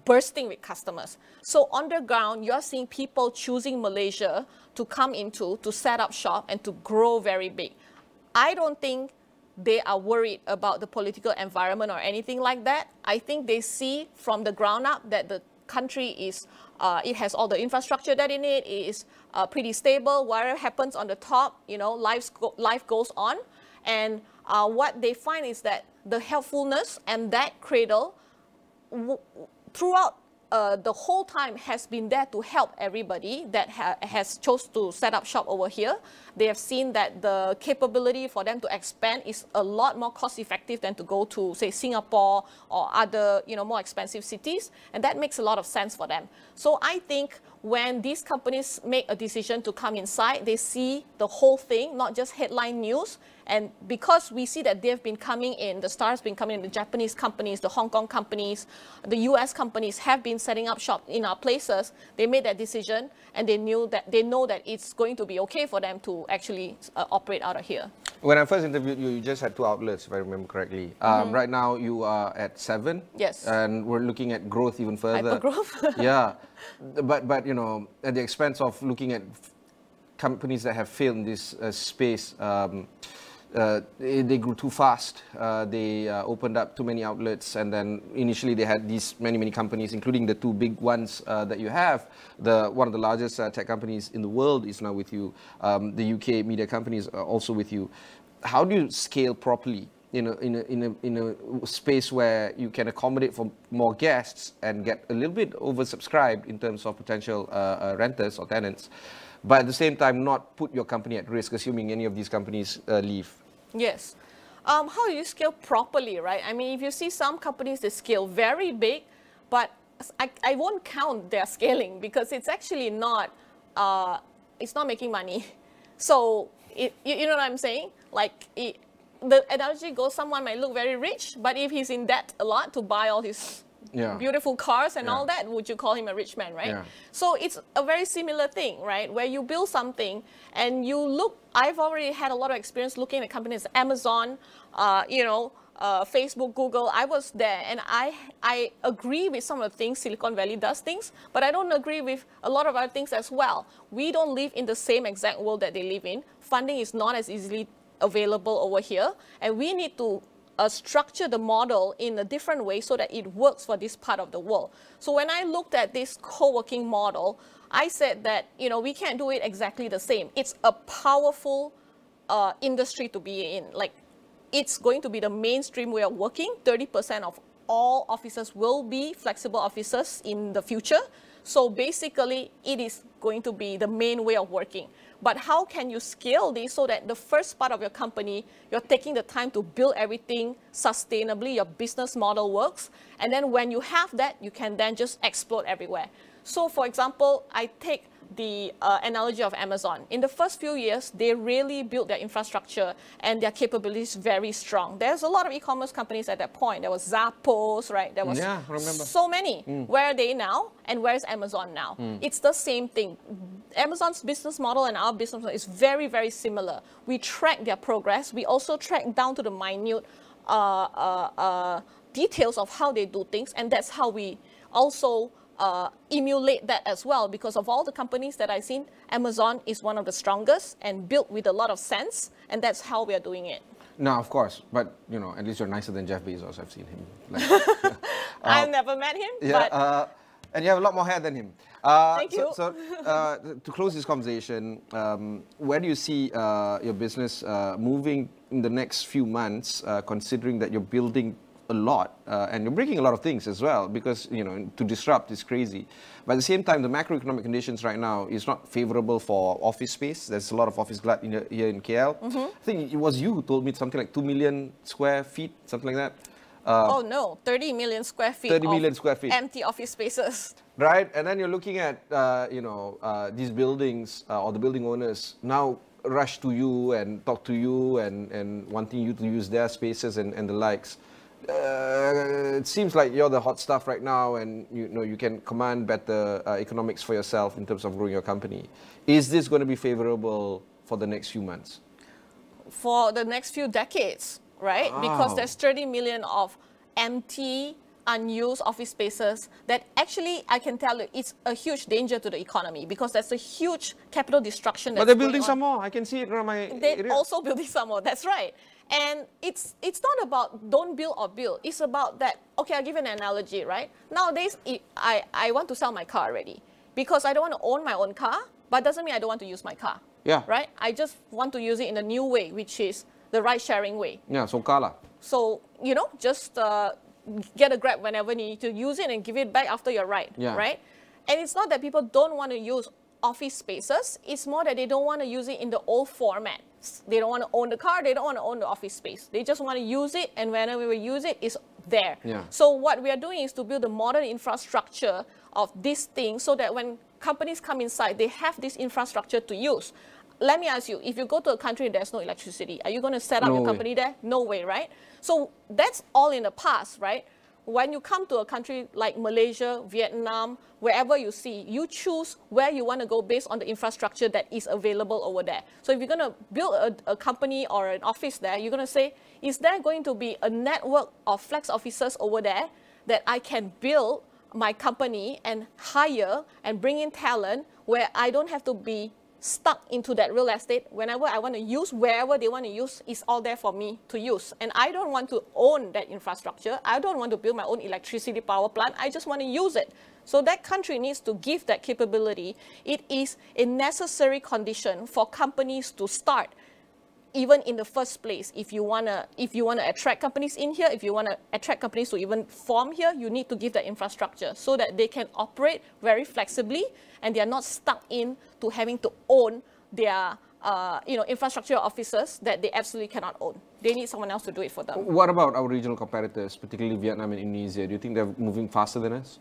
bursting with customers. So on the ground, you're seeing people choosing Malaysia to come into, to set up shop and to grow very big. I don't think they are worried about the political environment or anything like that. I think they see from the ground up that the country is, it has all the infrastructure that it needs, it is pretty stable. Whatever happens on the top, life goes on. And what they find is that the helpfulness and that cradle throughout the whole time has been there to help everybody that has chose to set up shop over here. They have seen that the capability for them to expand is a lot more cost effective than to go to, say, Singapore or other, more expensive cities. And that makes a lot of sense for them. So I think when these companies make a decision to come inside, they see the whole thing, not just headline news. And because we see that they've been coming in, the stars been coming in, the Japanese companies, the Hong Kong companies, the US companies have been setting up shop in our places, they made that decision and they know that it's going to be okay for them to actually operate out of here. When I first interviewed you, you just had 2 outlets, if I remember correctly. Right now, you are at 7. Yes. And we're looking at growth even further. Hypergrowth. Yeah. But at the expense of looking at companies that have failed in this space, they grew too fast. They opened up too many outlets, and then initially they had these many companies, including the 2 big ones that you have. One of the largest tech companies in the world is now with you. The UK media companies are also with you. How do you scale properly in a space where you can accommodate for more guests and get a little bit oversubscribed in terms of potential renters or tenants, but at the same time not put your company at risk, assuming any of these companies leave? Yes. How do you scale properly, right? I mean, if you see some companies, they scale very big, but I won't count their scaling because it's actually not, it's not making money. So, you know what I'm saying? Like, the analogy goes, someone might look very rich, but if he's in debt a lot to buy all his beautiful cars and all that, would you call him a rich man, right? Yeah. So it's a very similar thing, right? Where you build something and you look, I've already had a lot of experience looking at companies, Amazon, Facebook, Google. I was there and I agree with some of the things Silicon Valley does things, but I don't agree with a lot of other things as well. We don't live in the same exact world that they live in. Funding is not as easily available over here, and we need to structure the model in a different way so that it works for this part of the world. So when I looked at this co-working model, I said that we can't do it exactly the same. It's a powerful industry to be in. Like, it's going to be the mainstream way of working. 30% of all offices will be flexible offices in the future. So basically, it is going to be the main way of working. But how can you scale this so that the first part of your company, you're taking the time to build everything sustainably, your business model works, and then when you have that, you can then just explode everywhere. So for example, I take the analogy of Amazon. In the first few years, they really built their infrastructure and their capabilities very strong. There's a lot of e-commerce companies at that point. There was Zappos, right? There was so many. Where are they now? And where's Amazon now? It's the same thing. Amazon's business model and our business model is very, very similar. We track their progress. We also track down to the minute details of how they do things. And that's how we also emulate that as well, because of all the companies that I've seen, Amazon is one of the strongest and built with a lot of sense, and that's how we are doing it. No, of course, but you know, at least you're nicer than Jeff Bezos. I've seen him. Like, I've never met him, but and you have a lot more hair than him. Thank you. So to close this conversation, where do you see your business moving in the next few months, considering that you're building a lot and you're breaking a lot of things as well, because you know, to disrupt is crazy, but at the same time the macroeconomic conditions right now is not favorable for office space. There's a lot of office glut here in KL. I think it was you who told me something like 2 million square feet, something like that. Oh no, 30 million square feet 30 million square feet empty office spaces, right? And then you're looking at these buildings or the building owners now rush to you and talk to you and wanting you to use their spaces and the likes. It seems like you're the hot stuff right now, and you know you can command better economics for yourself in terms of growing your company. Is this going to be favorable for the next few months? For the next few decades, right? Because there's 30 million of empty, unused office spaces that actually, I can tell you, it's a huge danger to the economy, because there's a huge capital destruction that's But they're building going some more. I can see it around my They're area. also building some more, that's right. And it's not about don't build or build. It's about that, okay, I'll give you an analogy, right? Nowadays, I want to sell my car already because I don't want to own my own car, but doesn't mean I don't want to use my car. Yeah. Right? I just want to use it in a new way, which is the ride-sharing way. Yeah, so kala. So, you know, just get a Grab whenever you need to use it and give it back after your ride, right? And it's not that people don't want to use office spaces. It's more that they don't want to use it in the old format. They don't want to own the car. They don't want to own the office space. They just want to use it, and whenever we use it, it's there. Yeah. So what we are doing is to build a modern infrastructure of this thing so that when companies come inside, they have this infrastructure to use. Let me ask you, if you go to a country and there's no electricity, are you going to set up your company there? No way, right? So that's all in the past, right? When you come to a country like Malaysia, Vietnam, wherever you see, you choose where you want to go based on the infrastructure that is available over there. So if you're going to build a company or an office there, you're going to say, is there going to be a network of flex offices over there that I can build my company and hire and bring in talent where I don't have to be stuck into that real estate. Whenever I want to use, wherever they want to use, is all there for me to use. And I don't want to own that infrastructure. I don't want to build my own electricity power plant. I just want to use it. So that country needs to give that capability. It is a necessary condition for companies to start, even in the first place. If you wanna attract companies in here, if you wanna attract companies to even form here, you need to give that infrastructure so that they can operate very flexibly and they are not stuck in to having to own their infrastructure offices that they absolutely cannot own. They need someone else to do it for them. What about our regional competitors, particularly Vietnam and Indonesia? Do you think they're moving faster than us?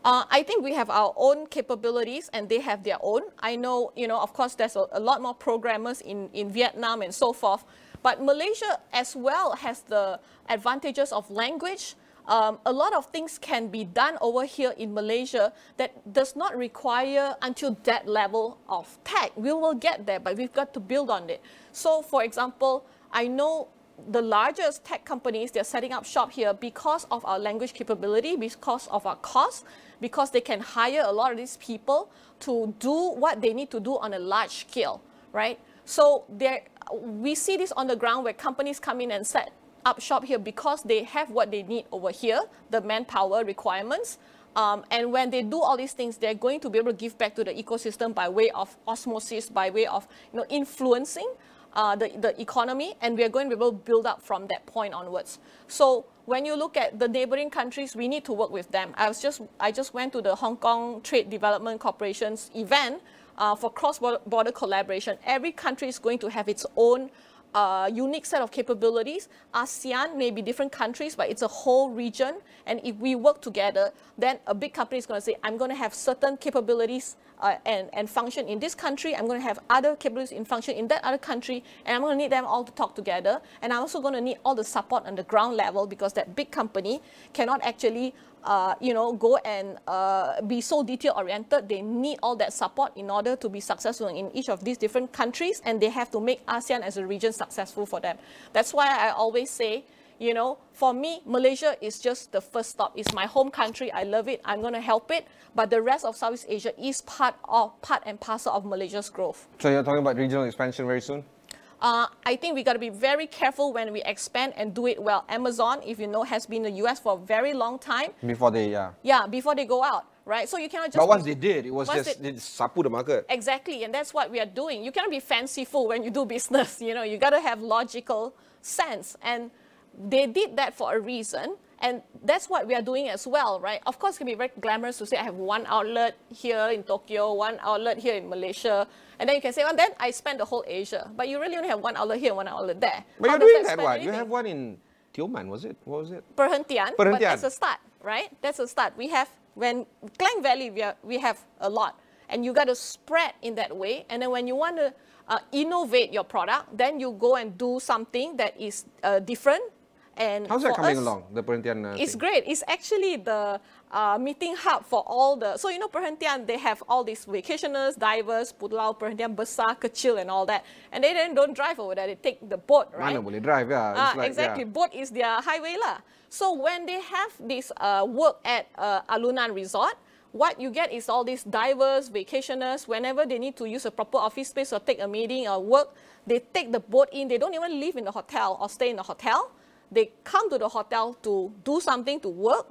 I think we have our own capabilities and they have their own. I know, of course, there's a lot more programmers in Vietnam and so forth. But Malaysia as well has the advantages of language. A lot of things can be done over here in Malaysia that does not require until that level of tech. We will get there, but we've got to build on it. So, for example, I know the largest tech companies, they're setting up shop here because of our language capability, because of our cost, because they can hire a lot of these people to do what they need to do on a large scale, right? So we see this on the ground where companies come in and set up shop here because they have what they need over here, the manpower requirements. And when they do all these things, they're going to be able to give back to the ecosystem by way of osmosis, by way of influencing. the economy, and we are going to be able to build up from that point onwards. So when you look at the neighboring countries, we need to work with them. I just went to the Hong Kong Trade Development Corporation's event for cross-border collaboration. Every country is going to have its own unique set of capabilities. ASEAN may be different countries, but it's a whole region. And if we work together, then a big company is going to say, I'm going to have certain capabilities and function in this country. I'm going to have other capabilities in function in that other country. And I'm going to need them all to talk together. And I'm also going to need all the support on the ground level, because that big company cannot actually go and be so detail-oriented. They need all that support in order to be successful in each of these different countries, and they have to make ASEAN as a region successful for them. That's why I always say, for me, Malaysia is just the first stop. It's my home country. I love it. I'm going to help it. But the rest of Southeast Asia is part and parcel of Malaysia's growth. So you're talking about regional expansion very soon? I think we got to be very careful when we expand and do it well. Amazon, if you know, has been in the US for a very long time. Before they, before they go out, right? So you cannot just... But once they did, it was just sapu the market. Exactly, and that's what we are doing. You cannot be fanciful when you do business. You got to have logical sense. And they did that for a reason. And that's what we are doing as well, right? Of course, it can be very glamorous to say, I have one outlet here in Tokyo, one outlet here in Malaysia. And then you can say, well, then I spend the whole Asia. But you really only have one outlet here, one outlet there. But you're doing that one. You have one in Tioman, was it? What was it? Perhentian. But that's a start, right? That's a start. We have, when Klang Valley, we have a lot. And you got to spread in that way. And then when you want to innovate your product, then you go and do something that is different. And how's that coming along, the Perhentian It's great. It's actually the meeting hub for all the... So, Perhentian, they have all these vacationers, divers, pulau, Perhentian besar, kecil, and all that. And they then don't drive over there. They take the boat, right? Mana boleh drive, yeah. Exactly. Boat is their highway lah. So, when they have this work at Alunan Resort, what you get is all these divers, vacationers, whenever they need to use a proper office space or take a meeting or work, they take the boat in. They don't even live in the hotel or stay in the hotel. They come to the hotel to do something, to work,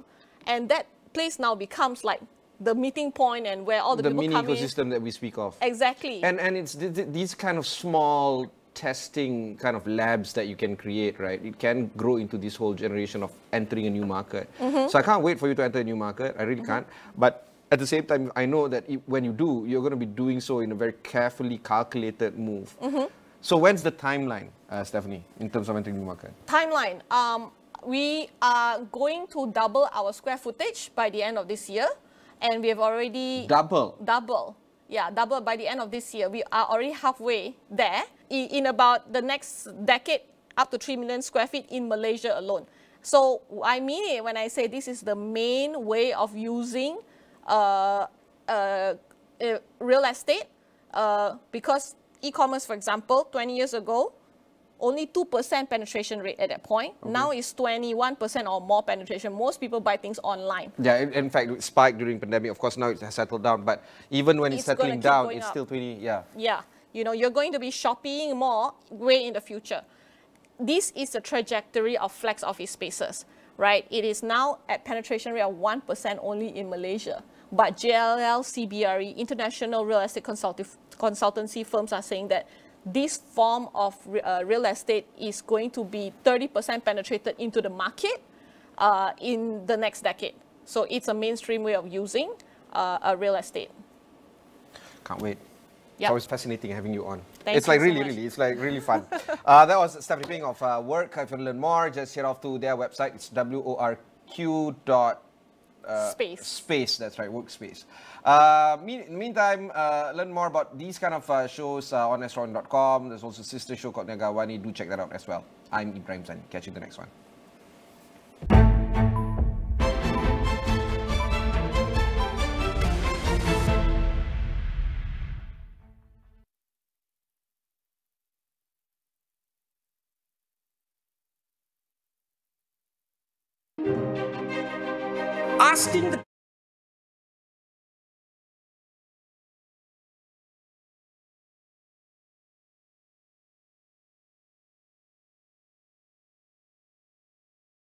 and that place now becomes like the meeting point and where all the people come in. The mini ecosystem that we speak of. Exactly. And it's these kind of small testing kind of labs that you can create, right? It can grow into this whole generation of entering a new market. So I can't wait for you to enter a new market. I really can't. But at the same time, I know that when you do, you're going to be doing so in a very carefully calculated move. So when's the timeline, Stephanie, in terms of entering the market? Timeline. We are going to double our square footage by the end of this year. And we have already... Double? Double. Yeah, double by the end of this year. We are already halfway there. In about the next decade, up to 3 million square feet in Malaysia alone. So I mean it when I say this is the main way of using real estate because e-commerce, for example, 20 years ago, only 2% penetration rate at that point. Okay. Now it's 21% or more penetration. Most people buy things online. Yeah, in fact, it spiked during pandemic. Of course, now it has settled down. But even when it's settling down, it's still 20, Yeah, you're going to be shopping more way in the future. This is the trajectory of flex office spaces, right? It is now at penetration rate of 1% only in Malaysia. But JLL, CBRE, international real estate consultancy firms are saying that this form of real estate is going to be 30% penetrated into the market in the next decade. So it's a mainstream way of using real estate. Can't wait. Yep. It's always fascinating having you on. It's like so really, much. really, it's like really fun. That was Stephanie Ping of Work. If you want to learn more, just head off to their website. It's worq.space. That's right, Workspace. Meantime, learn more about these kind of shows on astro.com. There's also a sister show called Niaga AWANI. Do check that out as well. I'm Ibrahim Zani. Catch you in the next one. Asking the